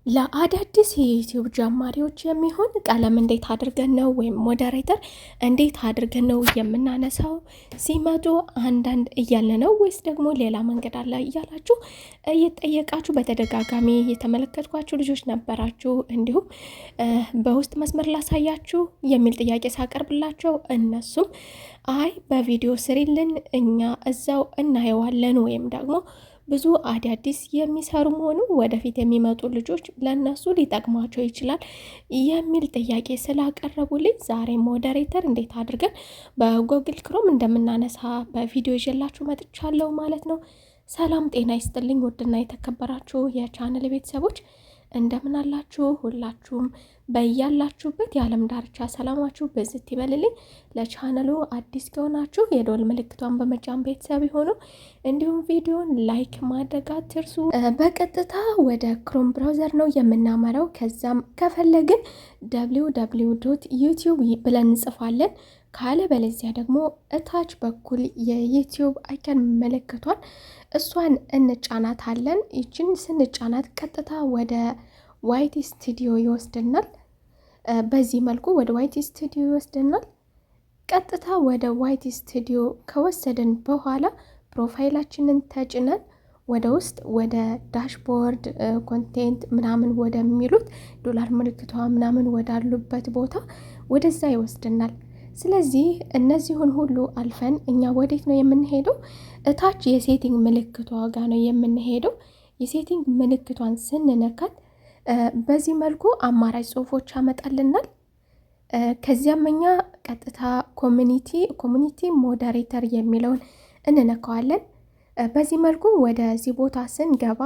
ለአዳዲስ የዩቲዩብ ጀማሪዎች የሚሆን ቀለም እንዴት አድርገን ነው ወይም ሞዴሬተር እንዴት አድርገን ነው የምናነሳው ሲመጡ አንዳንድ እያለ ነው ወይስ ደግሞ ሌላ መንገድ አለ እያላችሁ እየጠየቃችሁ በተደጋጋሚ የተመለከትኳችሁ ልጆች ነበራችሁ። እንዲሁም በውስጥ መስመር ላሳያችሁ የሚል ጥያቄ ሳቀርብላቸው እነሱም አይ በቪዲዮ ስሪልን እኛ እዛው እናየዋለን ወይም ደግሞ ብዙ አዳዲስ የሚሰሩ መሆኑ ወደፊት የሚመጡ ልጆች ለነሱ ሊጠቅማቸው ይችላል የሚል ጥያቄ ስላቀረቡልኝ ዛሬ ሞዴሬተር እንዴት አድርገን በጎግል ክሮም እንደምናነሳ በቪዲዮ ይዤላችሁ መጥቻለሁ ማለት ነው። ሰላም ጤና ይስጥልኝ ውድና የተከበራችሁ የቻናል ቤተሰቦች እንደምን አላችሁ? ሁላችሁም በያላችሁበት የዓለም ዳርቻ ሰላማችሁ በዝት ይበልልኝ። ለቻናሉ አዲስ ከሆናችሁ የደወል ምልክቷን በመጫን ቤተሰብ ይሁኑ። እንዲሁም ቪዲዮን ላይክ ማድረግ አትርሱ። በቀጥታ ወደ ክሮም ብራውዘር ነው የምናመራው። ከዛም ከፈለግን www.youtube ብለን እንጽፋለን። ካለ በለዚያ ደግሞ እታች በኩል የዩቲዩብ አይከን ምልክቷን እሷን እንጫናታለን። ይችን ስንጫናት ቀጥታ ወደ ዋይቲ ስቱዲዮ ይወስድናል። በዚህ መልኩ ወደ ዋይቲ ስቱዲዮ ይወስድናል። ቀጥታ ወደ ዋይቲ ስቱዲዮ ከወሰድን በኋላ ፕሮፋይላችንን ተጭነን ወደ ውስጥ ወደ ዳሽቦርድ ኮንቴንት ምናምን ወደሚሉት ዶላር ምልክቷ ምናምን ወዳሉበት ቦታ ወደዛ ይወስድናል። ስለዚህ እነዚሁን ሁሉ አልፈን እኛ ወዴት ነው የምንሄደው? እታች የሴቲንግ ምልክቷ ጋር ነው የምንሄደው። የሴቲንግ ምልክቷን ስንነካት በዚህ መልኩ አማራጭ ጽሁፎች ያመጣልናል። ከዚያም እኛ ቀጥታ ኮሚኒቲ ሞዴሬተር የሚለውን እንነካዋለን። በዚህ መልኩ ወደዚህ ቦታ ስንገባ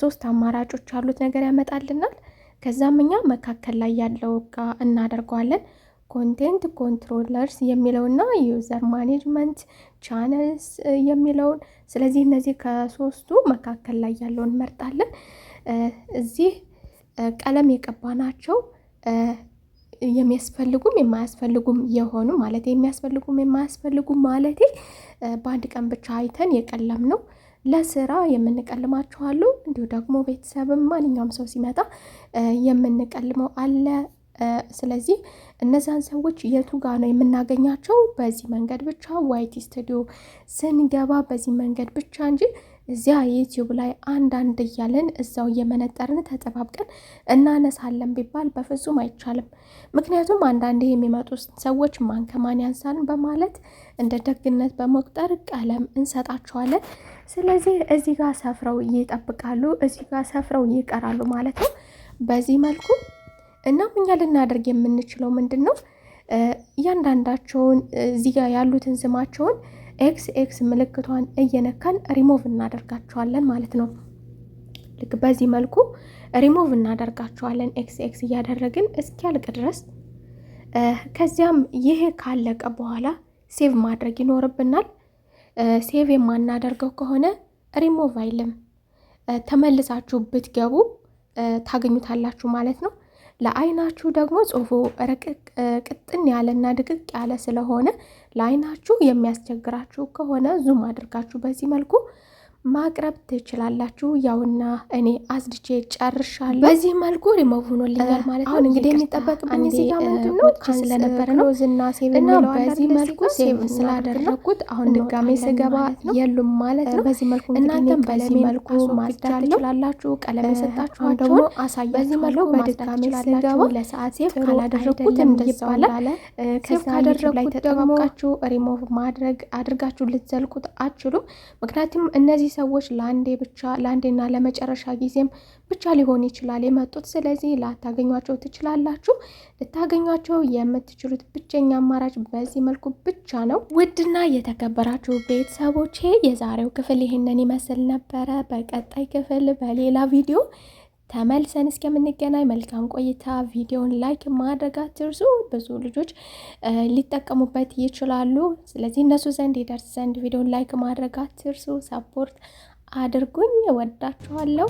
ሶስት አማራጮች ያሉት ነገር ያመጣልናል። ከዛም እኛ መካከል ላይ ያለው ጋር እናደርገዋለን። ኮንቴንት ኮንትሮለርስ የሚለውና ዩዘር ማኔጅመንት ቻነልስ የሚለውን። ስለዚህ እነዚህ ከሶስቱ መካከል ላይ ያለውን መርጣለን። እዚህ ቀለም የቀባናቸው የሚያስፈልጉም የማያስፈልጉም የሆኑ ማለት የሚያስፈልጉም የማያስፈልጉም ማለት በአንድ ቀን ብቻ አይተን የቀለም ነው። ለስራ የምንቀልማቸው አሉ። እንዲሁ ደግሞ ቤተሰብም ማንኛውም ሰው ሲመጣ የምንቀልመው አለ። ስለዚህ እነዛን ሰዎች የቱ ጋር ነው የምናገኛቸው? በዚህ መንገድ ብቻ ዋይቲ ስቱዲዮ ስንገባ በዚህ መንገድ ብቻ እንጂ እዚያ ዩቲዩብ ላይ አንዳንድ እያለን እዛው እየመነጠርን ተጠባብቀን እናነሳለን ቢባል በፍጹም አይቻልም። ምክንያቱም አንዳንዴ የሚመጡ ሰዎች ማን ከማን ያንሳን በማለት እንደ ደግነት በመቁጠር ቀለም እንሰጣቸዋለን። ስለዚህ እዚህ ጋር ሰፍረው ይጠብቃሉ፣ እዚህ ጋር ሰፍረው ይቀራሉ ማለት ነው። በዚህ መልኩ እናም እኛ ልናደርግ የምንችለው ምንድን ነው? እያንዳንዳቸውን እዚህ ጋር ያሉትን ስማቸውን ኤክስ ምልክቷን እየነካን ሪሞቭ እናደርጋቸዋለን ማለት ነው። ልክ በዚህ መልኩ ሪሞቭ እናደርጋቸዋለን ኤክስ እያደረግን እስኪያልቅ ድረስ። ከዚያም ይሄ ካለቀ በኋላ ሴቭ ማድረግ ይኖርብናል። ሴቭ የማናደርገው ከሆነ ሪሞቭ አይልም። ተመልሳችሁ ብትገቡ ታገኙታላችሁ ማለት ነው። ለአይናችሁ ደግሞ ጽሁፉ ቅጥን ያለና ድቅቅ ያለ ስለሆነ ለአይናችሁ የሚያስቸግራችሁ ከሆነ ዙም አድርጋችሁ በዚህ መልኩ ማቅረብ ትችላላችሁ። ያውና እኔ አስድቼ ጨርሻለሁ። በዚህ መልኩ ሪሞቭ ሆኖልኛል ማለት ነው። አሁን እንግዲህ የሚጠበቅብኝ እዚህ ጋር ምንድነው ስለነበረ ነው እና ሴቭ እና በዚህ መልኩ ሴቭ ስላደረኩት አሁን ድጋሜ ስገባ የሉም ማለት ነው። በዚህ መልኩ እናንተም በዚህ መልኩ ማጽዳት ትችላላችሁ። ቀለም የሰጣችኋቸው ደግሞ አሳያችኋለሁ። በዚህ መልኩ በድጋሜ ስገባ ለሰዓት ሴቭ ካላደረኩት እንደዛለ ሴቭ ካደረኩት ተጠባብቃችሁ ሪሞቭ ማድረግ አድርጋችሁ ልትዘልቁት አትችሉም። ምክንያቱም እነዚህ ሰዎች ለአንዴና ለመጨረሻ ጊዜም ብቻ ሊሆን ይችላል የመጡት። ስለዚህ ላታገኟቸው ትችላላችሁ። ልታገኟቸው የምትችሉት ብቸኛ አማራጭ በዚህ መልኩ ብቻ ነው። ውድና የተከበራችሁ ቤተሰቦቼ የዛሬው ክፍል ይህንን ይመስል ነበረ። በቀጣይ ክፍል በሌላ ቪዲዮ ተመልሰን እስከምንገናኝ መልካም ቆይታ። ቪዲዮን ላይክ ማድረግ አትርሱ። ብዙ ልጆች ሊጠቀሙበት ይችላሉ። ስለዚህ እነሱ ዘንድ ይደርስ ዘንድ ቪዲዮን ላይክ ማድረግ አትርሱ። ሰፖርት አድርጉኝ። እወዳችኋለሁ።